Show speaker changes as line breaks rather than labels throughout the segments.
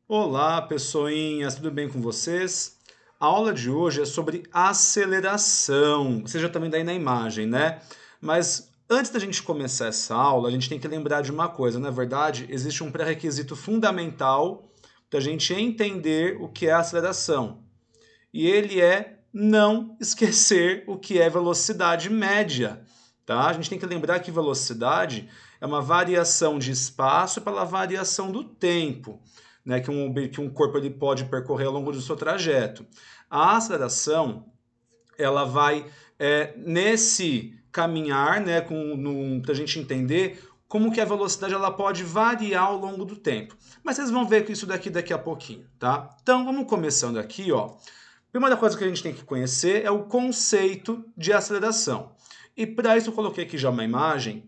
Olá, pessoinhas, tudo bem com vocês? A aula de hoje é sobre aceleração. Você já está vendo aí na imagem, né? Mas antes da gente começar essa aula, a gente tem que lembrar de uma coisa. Na verdade, existe um pré-requisito fundamental para a gente entender o que é aceleração. E ele é não esquecer o que é velocidade média. Tá? A gente tem que lembrar que velocidade é uma variação de espaço pela variação do tempo, né, que um corpo ele pode percorrer ao longo do seu trajeto. A aceleração ela vai nesse caminhar, né, para a gente entender como que a velocidade ela pode variar ao longo do tempo. Mas vocês vão ver que isso daqui a pouquinho, tá? Então vamos começando aqui, ó. Primeira coisa que a gente tem que conhecer é o conceito de aceleração. E para isso eu coloquei aqui já uma imagem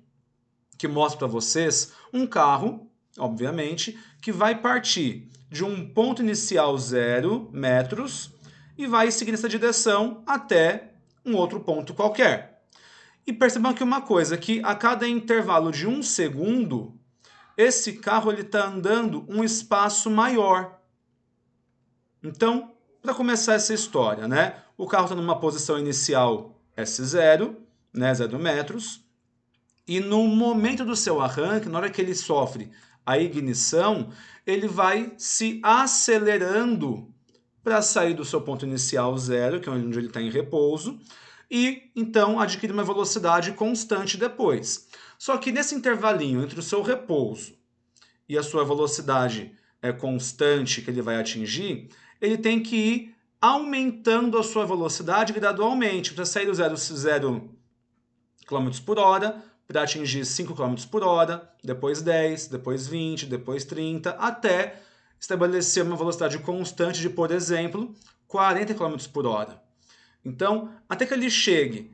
que mostra para vocês um carro, obviamente, que vai partir de um ponto inicial 0 metros e vai seguir nessa direção até um outro ponto qualquer. E percebam aqui uma coisa, que a cada intervalo de 1 segundo, esse carro está andando um espaço maior. Então, para começar essa história, né? O carro está numa posição inicial S0, né, 0 metros, e no momento do seu arranque, na hora que ele sofre a ignição, ele vai se acelerando para sair do seu ponto inicial 0, que é onde ele está em repouso, e então adquire uma velocidade constante depois. Só que nesse intervalinho entre o seu repouso e a sua velocidade constante que ele vai atingir, ele tem que ir aumentando a sua velocidade gradualmente, para sair do 0 km por hora, para atingir 5 km por hora, depois 10, depois 20, depois 30, até estabelecer uma velocidade constante de, por exemplo, 40 km por hora. Então, até que ele chegue,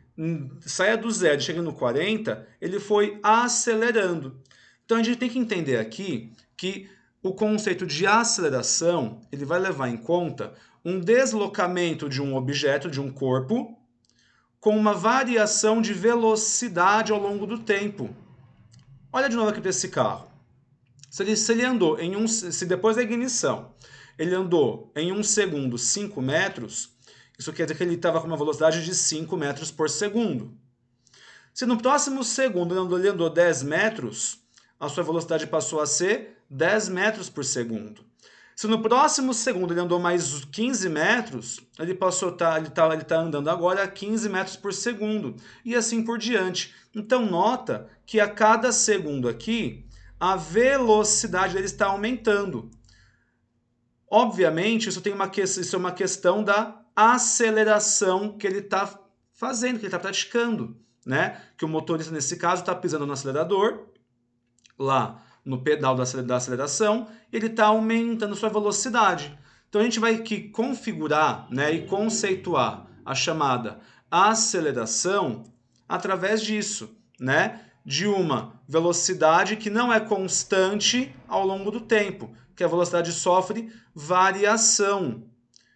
saia do 0 e chegue no 40, ele foi acelerando. Então a gente tem que entender aqui que o conceito de aceleração ele vai levar em conta um deslocamento de um objeto, de um corpo, com uma variação de velocidade ao longo do tempo. Olha de novo aqui para esse carro. Se ele andou se depois da ignição ele andou em 1 segundo 5 metros, isso quer dizer que ele estava com uma velocidade de 5 metros por segundo. Se no próximo segundo ele andou 10 metros, a sua velocidade passou a ser 10 metros por segundo. Se no próximo segundo ele andou mais 15 metros, ele tá andando agora a 15 metros por segundo. E assim por diante. Então nota que a cada segundo aqui, a velocidade dele está aumentando. Obviamente, isso é uma questão da aceleração que ele está fazendo, que ele está praticando. Né? Que o motorista, nesse caso, está pisando no acelerador, lá no pedal da aceleração, ele está aumentando sua velocidade. Então a gente vai aqui configurar, né, e conceituar a chamada aceleração através disso, né, de uma velocidade que não é constante ao longo do tempo, que a velocidade sofre variação.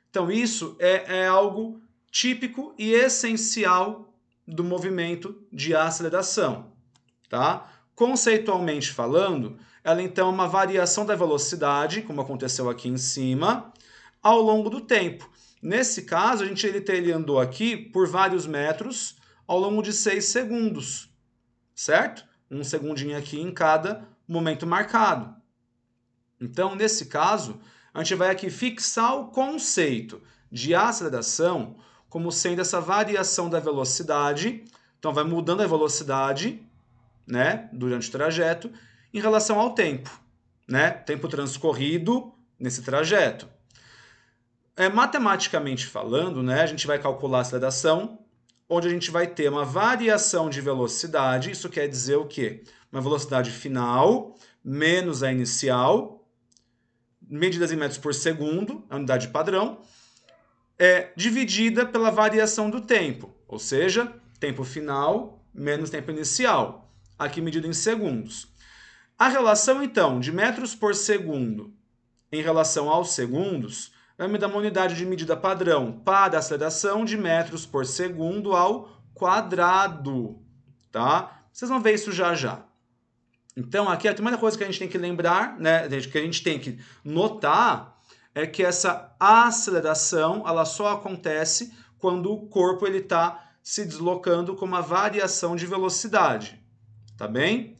Então isso é algo típico e essencial do movimento de aceleração, tá? Conceitualmente falando, ela então é uma variação da velocidade, como aconteceu aqui em cima, ao longo do tempo. Nesse caso, ele andou aqui por vários metros ao longo de 6 segundos, certo? Um segundinho aqui em cada momento marcado. Então, nesse caso, a gente vai aqui fixar o conceito de aceleração como sendo essa variação da velocidade. Então, vai mudando a velocidade, né, durante o trajeto, em relação ao tempo, né, tempo transcorrido nesse trajeto. Matematicamente falando, né, a gente vai calcular a aceleração, onde a gente vai ter uma variação de velocidade, isso quer dizer o quê? Uma velocidade final menos a inicial, medidas em metros por segundo, a unidade padrão, dividida pela variação do tempo, ou seja, tempo final menos tempo inicial, aqui medido em segundos. A relação, então, de metros por segundo em relação aos segundos vai me dar uma unidade de medida padrão para a aceleração de metros por segundo ao quadrado, tá? Vocês vão ver isso já já. Então, aqui a primeira coisa que a gente tem que lembrar, né, que a gente tem que notar, é que essa aceleração ela só acontece quando o corpo está se deslocando com uma variação de velocidade, tá bem?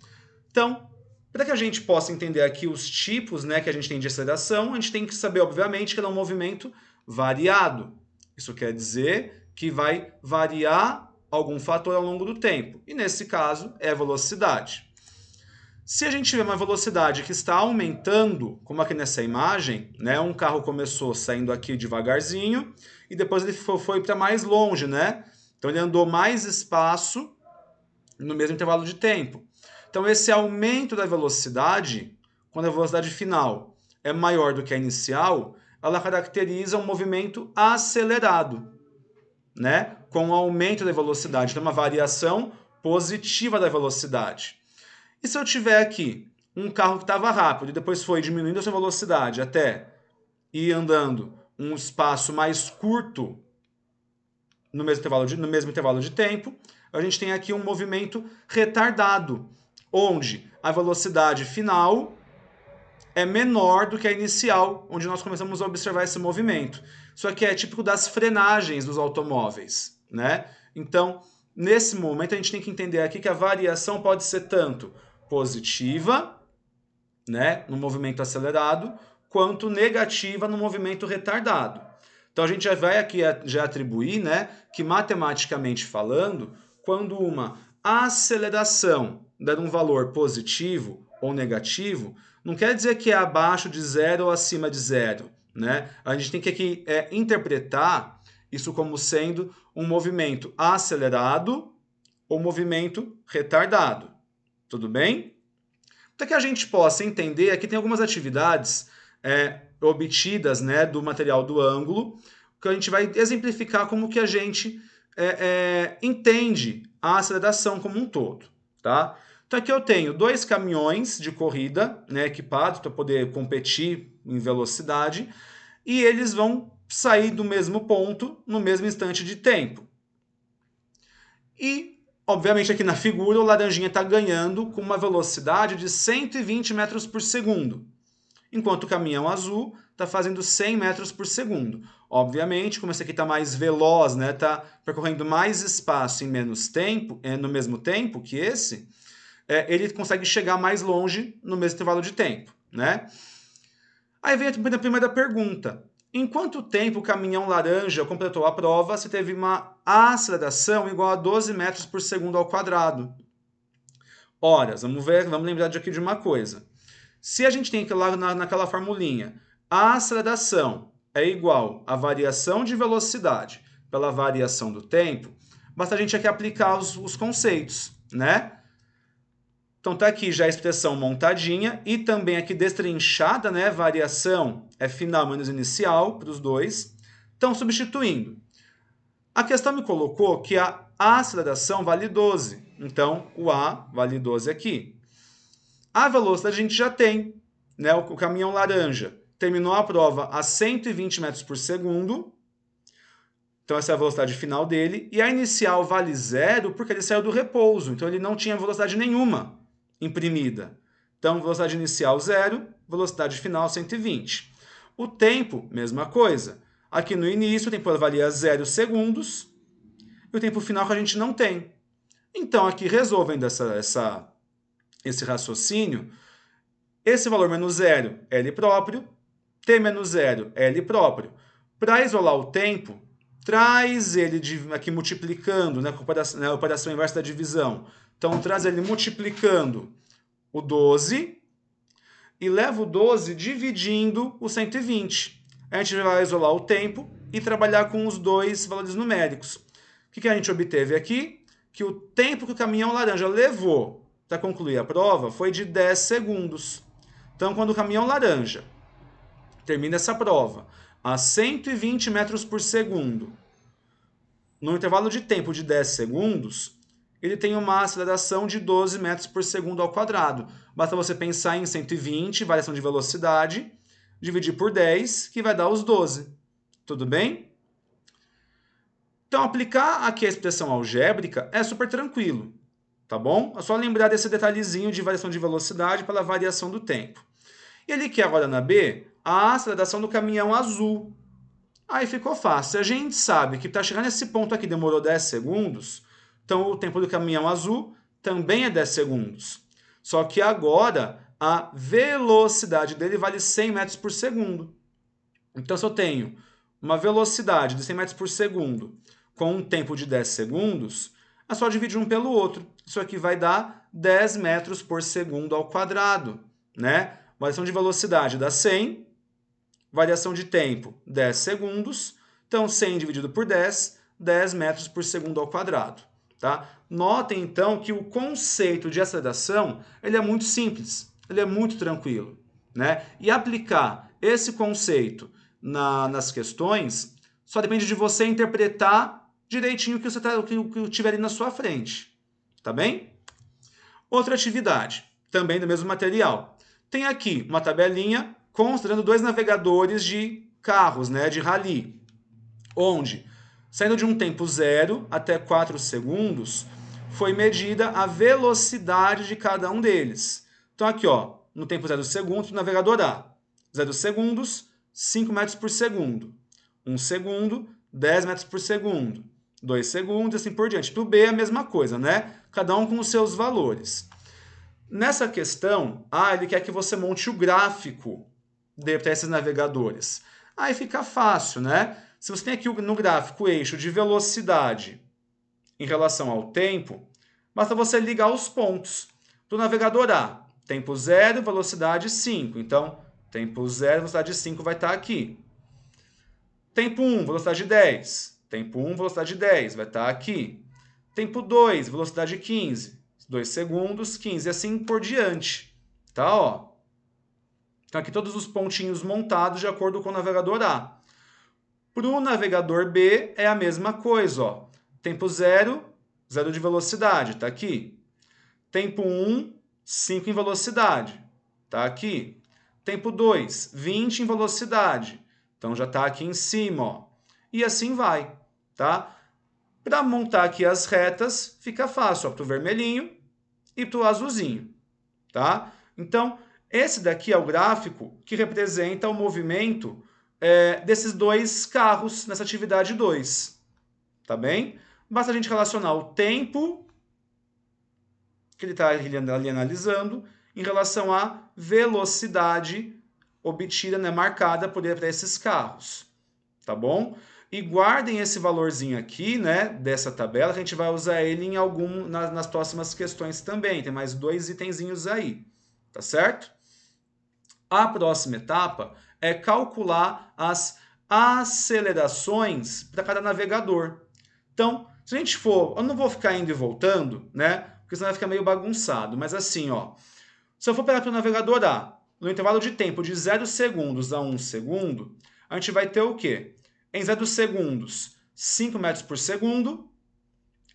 Então, para que a gente possa entender aqui os tipos, né, que a gente tem de aceleração, a gente tem que saber, obviamente, que ela é um movimento variado. Isso quer dizer que vai variar algum fator ao longo do tempo. E nesse caso é a velocidade. Se a gente tiver uma velocidade que está aumentando, como aqui nessa imagem, né, um carro começou saindo aqui devagarzinho e depois ele foi para mais longe, né? Então ele andou mais espaço no mesmo intervalo de tempo. Então esse aumento da velocidade, quando a velocidade final é maior do que a inicial, ela caracteriza um movimento acelerado, né? Com o aumento da velocidade, então uma variação positiva da velocidade. E se eu tiver aqui um carro que estava rápido e depois foi diminuindo a sua velocidade até ir andando um espaço mais curto no mesmo intervalo de tempo, a gente tem aqui um movimento retardado, onde a velocidade final é menor do que a inicial, onde nós começamos a observar esse movimento. Isso aqui é típico das frenagens dos automóveis, né? Então, nesse momento, a gente tem que entender aqui que a variação pode ser tanto positiva, né, no movimento acelerado, quanto negativa no movimento retardado. Então a gente já vai aqui já atribuir, né, que matematicamente falando, quando uma aceleração der um valor positivo ou negativo, não quer dizer que é abaixo de zero ou acima de zero, né? A gente tem que aqui interpretar isso como sendo um movimento acelerado ou movimento retardado. Tudo bem? Para que a gente possa entender, aqui tem algumas atividades obtidas, né, do material do ângulo, que a gente vai exemplificar como que a gente entende a aceleração como um todo, tá? Então aqui eu tenho 2 caminhões de corrida, né, equipados para poder competir em velocidade, e eles vão sair do mesmo ponto no mesmo instante de tempo. E, obviamente, aqui na figura, o laranjinha está ganhando com uma velocidade de 120 metros por segundo, enquanto o caminhão azul está fazendo 100 metros por segundo. Obviamente, como esse aqui está mais veloz, né, está percorrendo mais espaço em menos tempo, no mesmo tempo que esse, ele consegue chegar mais longe no mesmo intervalo de tempo, né? Aí vem a primeira pergunta. Em quanto tempo o caminhão laranja completou a prova se teve uma aceleração igual a 12 metros por segundo ao quadrado? Horas, vamos lembrar aqui de uma coisa. Se a gente tem que lá naquela formulinha, a aceleração é igual à variação de velocidade pela variação do tempo, basta a gente aqui aplicar os conceitos, né? Então tá aqui já a expressão montadinha e também aqui destrinchada, né? Variação é final menos inicial para os dois. Então, substituindo. A questão me colocou que a aceleração vale 12. Então, o A vale 12 aqui. A velocidade a gente já tem, né? O caminhão laranja terminou a prova a 120 metros por segundo. Então, essa é a velocidade final dele. E a inicial vale 0 porque ele saiu do repouso. Então, ele não tinha velocidade nenhuma imprimida. Então, velocidade inicial 0, velocidade final 120. O tempo, mesma coisa. Aqui no início, o tempo valia 0 segundos. E o tempo final que a gente não tem. Então, aqui, resolvendo esse raciocínio, esse valor menos 0 é L próprio, T menos 0 é L próprio. Para isolar o tempo, traz ele aqui multiplicando, né, com a operação inversa da divisão. Então, traz ele multiplicando o 12 e leva o 12 dividindo o 120. A gente vai isolar o tempo e trabalhar com os dois valores numéricos. O que a gente obteve aqui? Que o tempo que o caminhão laranja levou para concluir a prova foi de 10 segundos. Então, quando o caminhão laranja termina essa prova a 120 metros por segundo, no intervalo de tempo de 10 segundos, ele tem uma aceleração de 12 metros por segundo ao quadrado. Basta você pensar em 120, variação de velocidade, dividir por 10, que vai dar os 12. Tudo bem? Então, aplicar aqui a expressão algébrica é super tranquilo. tá bom? É só lembrar desse detalhezinho de variação de velocidade pela variação do tempo. E ele quer agora na B a aceleração do caminhão azul. Aí ficou fácil. Se a gente sabe que para chegar nesse ponto aqui demorou 10 segundos, então o tempo do caminhão azul também é 10 segundos. Só que agora a velocidade dele vale 100 metros por segundo. Então, se eu tenho uma velocidade de 100 metros por segundo com um tempo de 10 segundos, é só dividir um pelo outro. Isso aqui vai dar 10 metros por segundo ao quadrado, né? Variação de velocidade dá 100, variação de tempo 10 segundos. Então, 100 dividido por 10, 10 metros por segundo ao quadrado. Tá? Notem, então, que o conceito de aceleração ele é muito simples, ele é muito tranquilo. Né? E aplicar esse conceito nas questões só depende de você interpretar direitinho o que tiver ali na sua frente. Tá bem? Outra atividade, também do mesmo material. Tem aqui uma tabelinha considerando 2 navegadores de carros, né, de rally, onde, saindo de um tempo 0 até 4 segundos, foi medida a velocidade de cada um deles. Então aqui, ó, no tempo 0 segundos, o navegador A, 0 segundos, 5 metros por segundo. 1 segundo, 10 metros por segundo. 2 segundos, assim por diante. Para o B é a mesma coisa, né? Cada um com os seus valores. Nessa questão, ele quer que você monte o gráfico para esses navegadores. Aí fica fácil, né? Se você tem aqui no gráfico o eixo de velocidade em relação ao tempo, basta você ligar os pontos. Do navegador A, tempo 0, velocidade 5. Então, tempo 0, velocidade 5 vai estar aqui. Tempo 1, velocidade 10. Tempo 1, velocidade 10, vai estar aqui. Tempo 2, velocidade 15. 2 segundos, 15, e assim por diante. Tá, ó. Então, aqui todos os pontinhos montados de acordo com o navegador A. Para o navegador B, é a mesma coisa, ó. Tempo 0, 0 de velocidade, tá aqui. Tempo 1, 5 em velocidade, tá aqui. Tempo 2, 20 em velocidade. Então, já está aqui em cima, ó. E assim vai, tá? Para montar aqui as retas, fica fácil, ó, para o vermelhinho e para o azulzinho, tá? Então, esse daqui é o gráfico que representa o movimento desses dois carros nessa atividade 2, tá bem? Basta a gente relacionar o tempo que ele está ali analisando em relação à velocidade obtida, né, marcada para esses carros, tá bom? E guardem esse valorzinho aqui, né, dessa tabela, que a gente vai usar ele nas próximas questões também. Tem mais 2 itenzinhos aí, tá certo? A próxima etapa é calcular as acelerações para cada navegador. Então, se a gente for, eu não vou ficar indo e voltando, né, porque senão vai ficar meio bagunçado, mas assim, ó, se eu for pegar para o navegador A, no intervalo de tempo de 0 segundos a 1 segundo, a gente vai ter o quê? Em 0 segundos, 5 metros por segundo.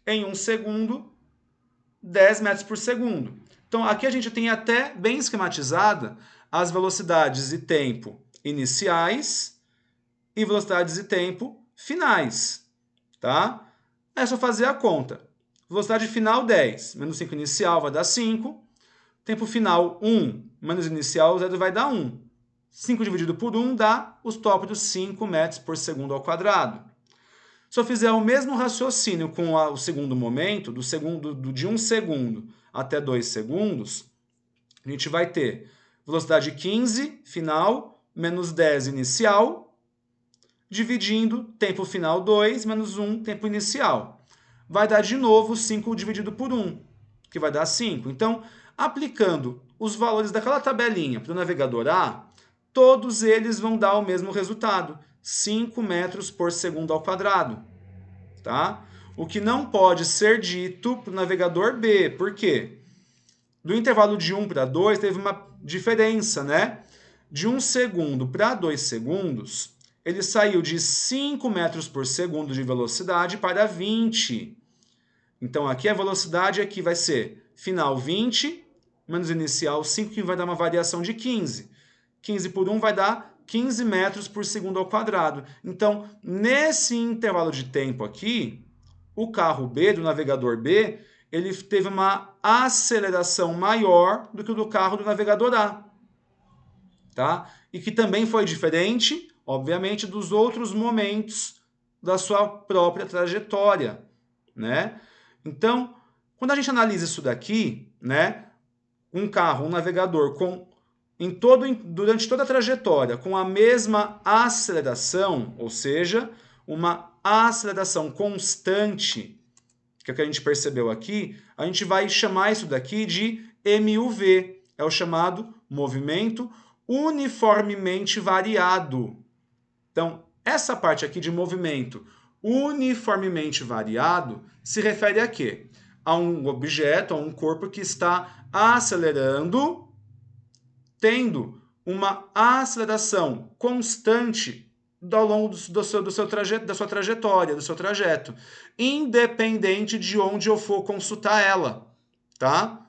Em 1 segundo, 10 metros por segundo. Então, aqui a gente tem até bem esquematizada as velocidades e tempo iniciais e velocidades e tempo finais. Tá? É só fazer a conta. Velocidade final, 10. Menos 5 inicial vai dar 5. Tempo final, 1. Menos inicial, 0 vai dar 1. 5 dividido por 1 dá os tópicos 5 metros por segundo ao quadrado. Se eu fizer o mesmo raciocínio com o segundo momento, de 1 segundo até 2 segundos, a gente vai ter velocidade 15 final menos 10 inicial, dividindo tempo final 2 menos 1 tempo inicial. Vai dar de novo 5 dividido por 1, que vai dar 5. Então, aplicando os valores daquela tabelinha para o navegador A, todos eles vão dar o mesmo resultado, 5 metros por segundo ao quadrado. Tá? O que não pode ser dito para o navegador B. Por quê? Do intervalo de 1 para 2 teve uma diferença, né? De 1 segundo para 2 segundos, ele saiu de 5 metros por segundo de velocidade para 20. Então, aqui a velocidade aqui vai ser final 20, menos inicial 5, que vai dar uma variação de 15. 15 por 1 vai dar 15 metros por segundo ao quadrado. Então, nesse intervalo de tempo aqui, o carro B, do navegador B, ele teve uma aceleração maior do que o do carro do navegador A. Tá? E que também foi diferente, obviamente, dos outros momentos da sua própria trajetória, né? Então, quando a gente analisa isso daqui, né, um carro, um navegador durante toda a trajetória com a mesma aceleração, ou seja, uma aceleração constante, que é o que a gente percebeu aqui, a gente vai chamar isso daqui de MUV, é o chamado movimento uniformemente variado. Então, essa parte aqui de movimento uniformemente variado se refere a quê? A um objeto, a um corpo que está acelerando, tendo uma aceleração constante ao longo da sua trajetória, do seu trajeto, independente de onde eu for consultar ela, tá?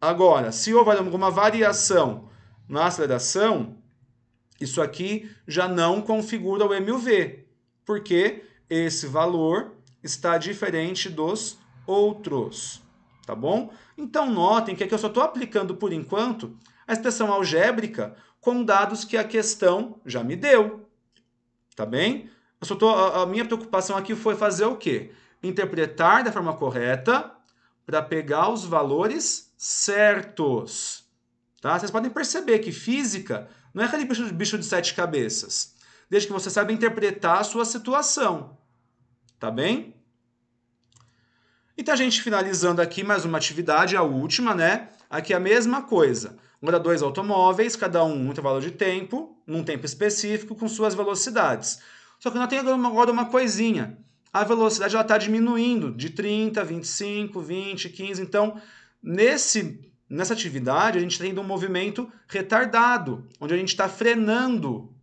Agora, se houver alguma variação na aceleração, isso aqui já não configura o MUV, porque esse valor está diferente dos outros, tá bom? Então notem que aqui eu só estou aplicando por enquanto a expressão algébrica com dados que a questão já me deu, tá bem? A minha preocupação aqui foi fazer o quê? Interpretar da forma correta para pegar os valores certos. Tá? Vocês podem perceber que física não é aquele bicho de 7 cabeças, desde que você saiba interpretar a sua situação. Tá bem? Então a gente finalizando aqui mais uma atividade, a última, né? Aqui a mesma coisa. Agora 2 automóveis, cada um intervalo de tempo, num tempo específico, com suas velocidades. Só que nós temos agora uma coisinha. A velocidade está diminuindo de 30, 25, 20, 15. Então, nessa atividade, a gente está tendo um movimento retardado, onde a gente está frenando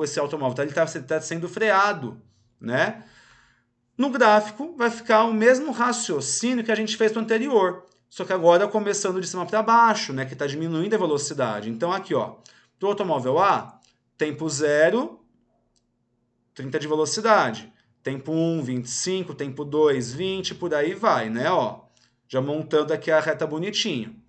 esse automóvel, tá? Ele está sendo freado, né? No gráfico vai ficar o mesmo raciocínio que a gente fez no anterior, só que agora começando de cima para baixo, né, que está diminuindo a velocidade. Então aqui, ó, para o automóvel A, tempo 0, 30 de velocidade. Tempo 1, 25, tempo 2, 20, por aí vai, né? Ó, já montando aqui a reta bonitinho.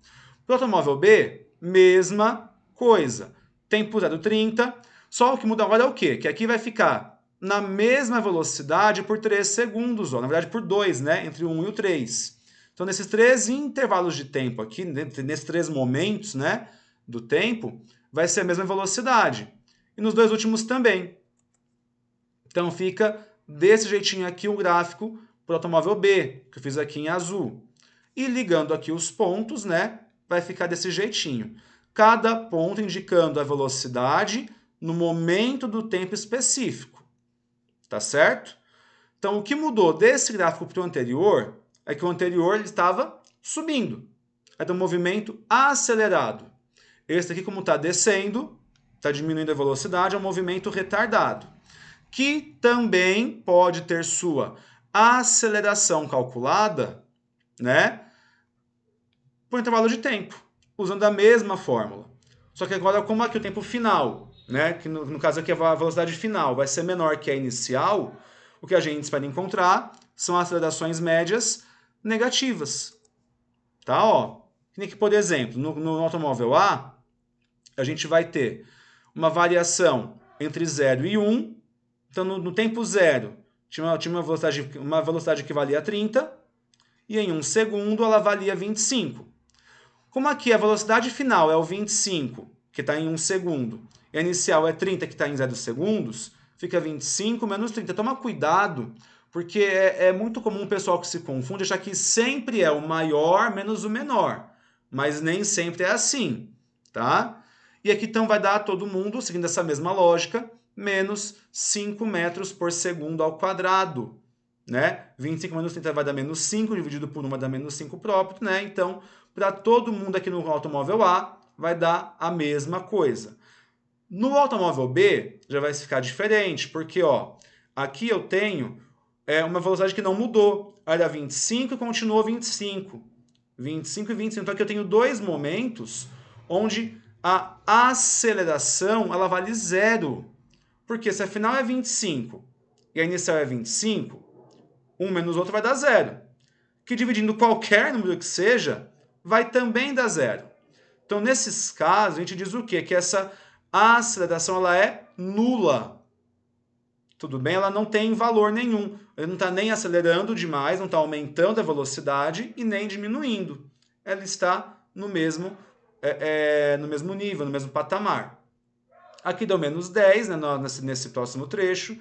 Para o automóvel B, mesma coisa. Tempo 0, 30. Só o que muda agora é o quê? Que aqui vai ficar na mesma velocidade por 3 segundos, ó. Na verdade por 2, né? Entre o 1 e o 3. Então, nesses 3 intervalos de tempo aqui, nesses 3 momentos, né, do tempo, vai ser a mesma velocidade. E nos 2 últimos também. Então, fica desse jeitinho aqui o gráfico para o automóvel B, que eu fiz aqui em azul. E ligando aqui os pontos, né, vai ficar desse jeitinho. Cada ponto indicando a velocidade no momento do tempo específico. Tá certo? Então, o que mudou desse gráfico para o anterior é que o anterior ele estava subindo. É um movimento acelerado. Esse aqui, como está descendo, está diminuindo a velocidade, é um movimento retardado, que também pode ter sua aceleração calculada, né, por intervalo de tempo, usando a mesma fórmula. Só que agora, como aqui o tempo final, né, que no caso aqui a velocidade final vai ser menor que a inicial, o que a gente espera encontrar são acelerações médias negativas. Tá? Ó, que, por exemplo, no automóvel A, a gente vai ter uma variação entre 0 e 1. Então, no tempo 0, tinha uma velocidade que valia 30, e em 1 segundo ela valia 25. Como aqui a velocidade final é o 25, que está em 1 segundo, e a inicial é 30, que está em 0 segundos, fica 25 menos 30. Toma cuidado, porque é muito comum o pessoal que se confunde achar que sempre é o maior menos o menor, mas nem sempre é assim, tá? E aqui então vai dar a todo mundo, seguindo essa mesma lógica, menos 5 metros por segundo ao quadrado, né? 25 menos 30 vai dar menos 5, dividido por 1 vai dar menos 5 próprio, né? Então, para todo mundo aqui no automóvel A, vai dar a mesma coisa. No automóvel B, já vai ficar diferente, porque ó, aqui eu tenho uma velocidade que não mudou. Era 25 e continuou 25. 25 e 25. Então aqui eu tenho 2 momentos onde a aceleração ela vale 0. Porque se a final é 25 e a inicial é 25, um menos o outro vai dar 0. que dividindo qualquer número que seja, vai também dar zero. Então, nesses casos, a gente diz o quê? Que essa aceleração ela é nula. Tudo bem? Ela não tem valor nenhum. Ele não está nem acelerando demais, não está aumentando a velocidade e nem diminuindo. Ela está no mesmo nível, no mesmo patamar. Aqui deu menos 10, né, nesse próximo trecho.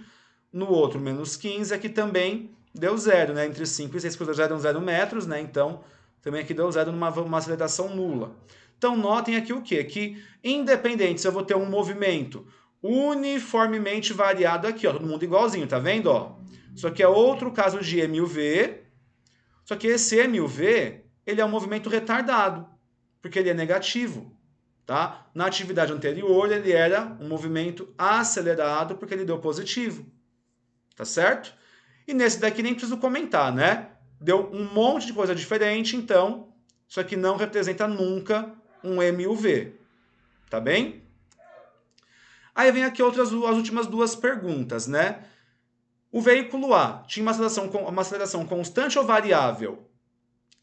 No outro, menos 15. Aqui também deu zero, né? Entre 5 e 6, porque já deu 0 metros, né? Então, também aqui deu zero numa aceleração nula. Então, notem aqui o quê? Que, independente se eu vou ter um movimento uniformemente variado aqui, ó, todo mundo igualzinho, tá vendo? Ó? Isso aqui é outro caso de EμV, só que esse EμV, ele é um movimento retardado, porque ele é negativo. Tá? Na atividade anterior, ele era um movimento acelerado, porque ele deu positivo. Tá certo? E nesse daqui nem preciso comentar, né? Deu um monte de coisa diferente, então isso aqui não representa nunca um MUV. Tá bem? Aí vem aqui as últimas duas perguntas, né? O veículo A tinha uma aceleração constante ou variável?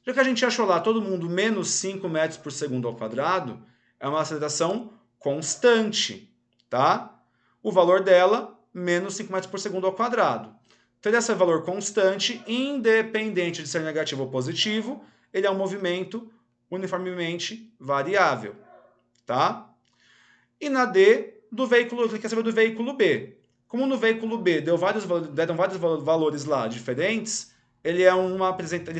Já que a gente achou lá todo mundo menos 5 metros por segundo ao quadrado, é uma aceleração constante, tá? O valor dela, menos 5 metros por segundo ao quadrado. Ter esse valor constante, independente de ser negativo ou positivo, ele é um movimento uniformemente variável, tá? E na D, ele quer saber do veículo B. Como no veículo B deram vários valores lá diferentes, ele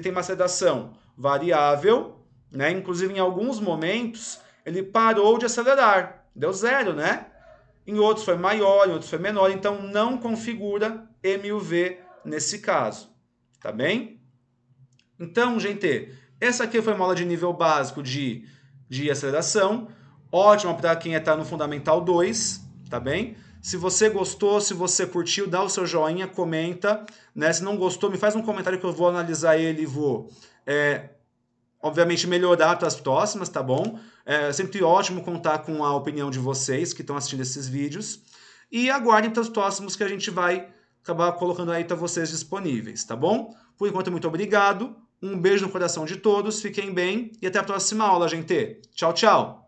tem uma aceleração variável, né? Inclusive em alguns momentos ele parou de acelerar, deu zero, né? Em outros foi maior, em outros foi menor, então não configura MUV nesse caso, tá bem? Então, gente, essa aqui foi uma aula de nível básico de aceleração, ótima para quem está no Fundamental 2, tá bem? Se você gostou, se você curtiu, dá o seu joinha, comenta, né? Se não gostou, me faz um comentário que eu vou analisar ele e vou, obviamente, melhorar para as próximas, tá bom? É sempre ótimo contar com a opinião de vocês que estão assistindo esses vídeos. E aguardem para os próximos que a gente vai acabar colocando aí para vocês disponíveis, tá bom? Por enquanto, muito obrigado. Um beijo no coração de todos, fiquem bem e até a próxima aula, gente. Tchau, tchau!